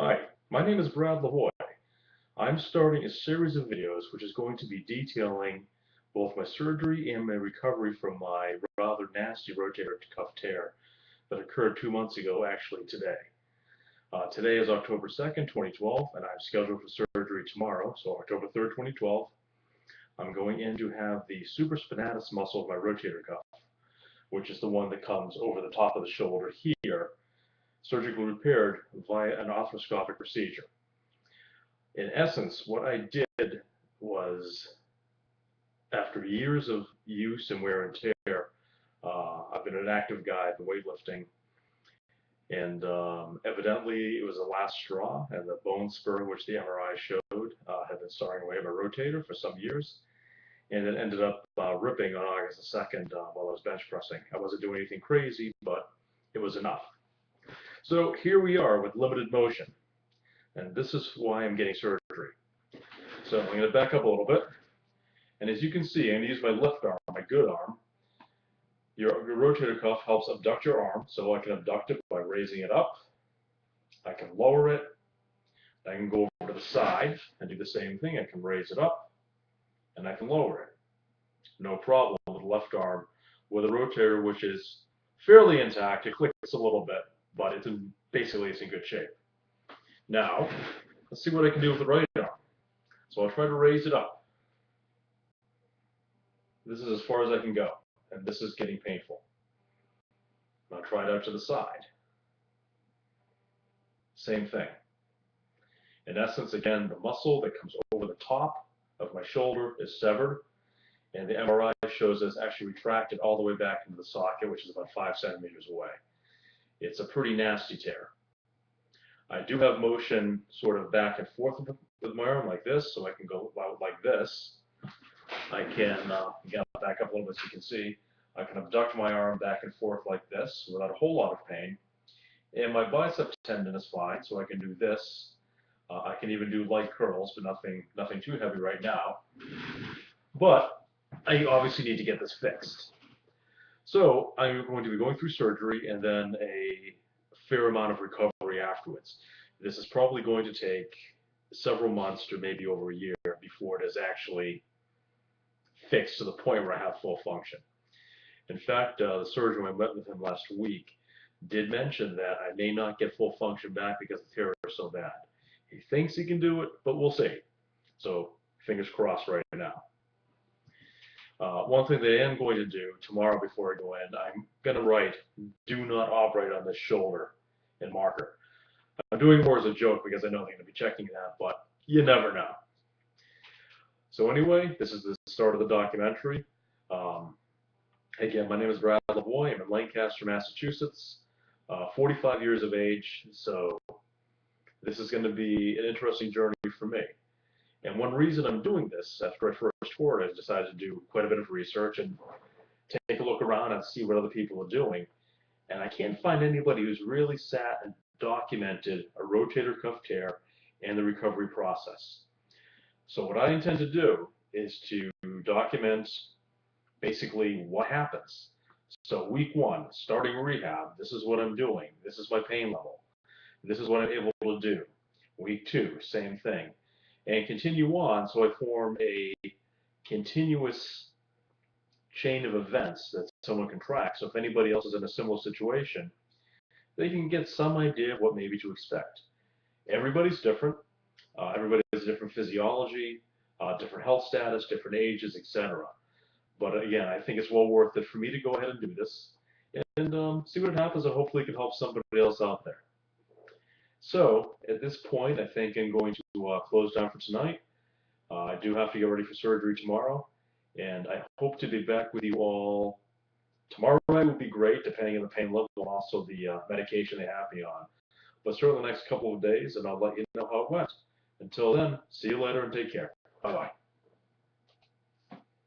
Hi, my name is Brad Lavoie. I'm starting a series of videos which is going to be detailing both my surgery and my recovery from my rather nasty rotator cuff tear that occurred 2 months ago, actually today. Today is October 2nd, 2012, and I'm scheduled for surgery tomorrow, so October 3rd, 2012. I'm going in to have the supraspinatus muscle of my rotator cuff, which is the one that comes over the top of the shoulder here, surgically repaired via an arthroscopic procedure. In essence, what I did was, after years of use and wear and tear, I've been an active guy, I've been weightlifting, and evidently it was the last straw, and the bone spur, which the MRI showed, had been sawing away my rotator for some years, and it ended up ripping on August 2nd while I was bench pressing. I wasn't doing anything crazy, but it was enough. So here we are with limited motion, and this is why I'm getting surgery. So I'm going to back up a little bit. And as you can see, I'm going to use my left arm, my good arm. Your rotator cuff helps abduct your arm, so I can abduct it by raising it up. I can lower it. I can go over to the side and do the same thing. I can raise it up, and I can lower it. No problem with the left arm. With a rotator, which is fairly intact, it clicks a little bit, but basically it's in good shape. Now, let's see what I can do with the right arm. So I'll try to raise it up. This is as far as I can go, and this is getting painful. I'll try it out to the side. Same thing. In essence, again, the muscle that comes over the top of my shoulder is severed, and the MRI shows it's actually retracted all the way back into the socket, which is about 5 centimeters away. It's a pretty nasty tear. I do have motion sort of back and forth with my arm like this, so I can go out like this. I can, again, I'll back up a little bit so you can see, I can abduct my arm back and forth like this without a whole lot of pain. And my bicep tendon is fine, so I can do this. I can even do light curls, but nothing too heavy right now. But I obviously need to get this fixed. So I'm going to be going through surgery and then a fair amount of recovery afterwards. This is probably going to take several months to maybe over a year before it is actually fixed to the point where I have full function. In fact, the surgeon, I met with him last week, did mention that I may not get full function back because the tear is so bad. He thinks he can do it, but we'll see. So fingers crossed right now. One thing that I am going to do tomorrow before I go in, I'm going to write, "Do not operate on this shoulder" in marker. I'm doing more as a joke because I know they're going to be checking that, but you never know. So anyway, this is the start of the documentary. Again, my name is Brad Lavoie. I'm in Lancaster, Massachusetts, 45 years of age, so this is going to be an interesting journey for me. And one reason I'm doing this, after I first toured, I decided to do quite a bit of research and take a look around and see what other people are doing. And I can't find anybody who's really sat and documented a rotator cuff tear and the recovery process. So what I intend to do is to document basically what happens. So week 1, starting rehab, this is what I'm doing. This is my pain level. This is what I'm able to do. Week 2, same thing. And continue on, so I form a continuous chain of events that someone can track. So if anybody else is in a similar situation, they can get some idea of what maybe to expect. Everybody's different. Everybody has a different physiology, different health status, different ages, etc. But again, I think it's well worth it for me to go ahead and do this and see what happens, and hopefully it can help somebody else out there. So at this point, I think I'm going to close down for tonight. I do have to get ready for surgery tomorrow, and I hope to be back with you all. Tomorrow night would be great, depending on the pain level and also the medication they have me on. But certainly the next couple of days, and I'll let you know how it went. Until then, see you later and take care. Bye-bye.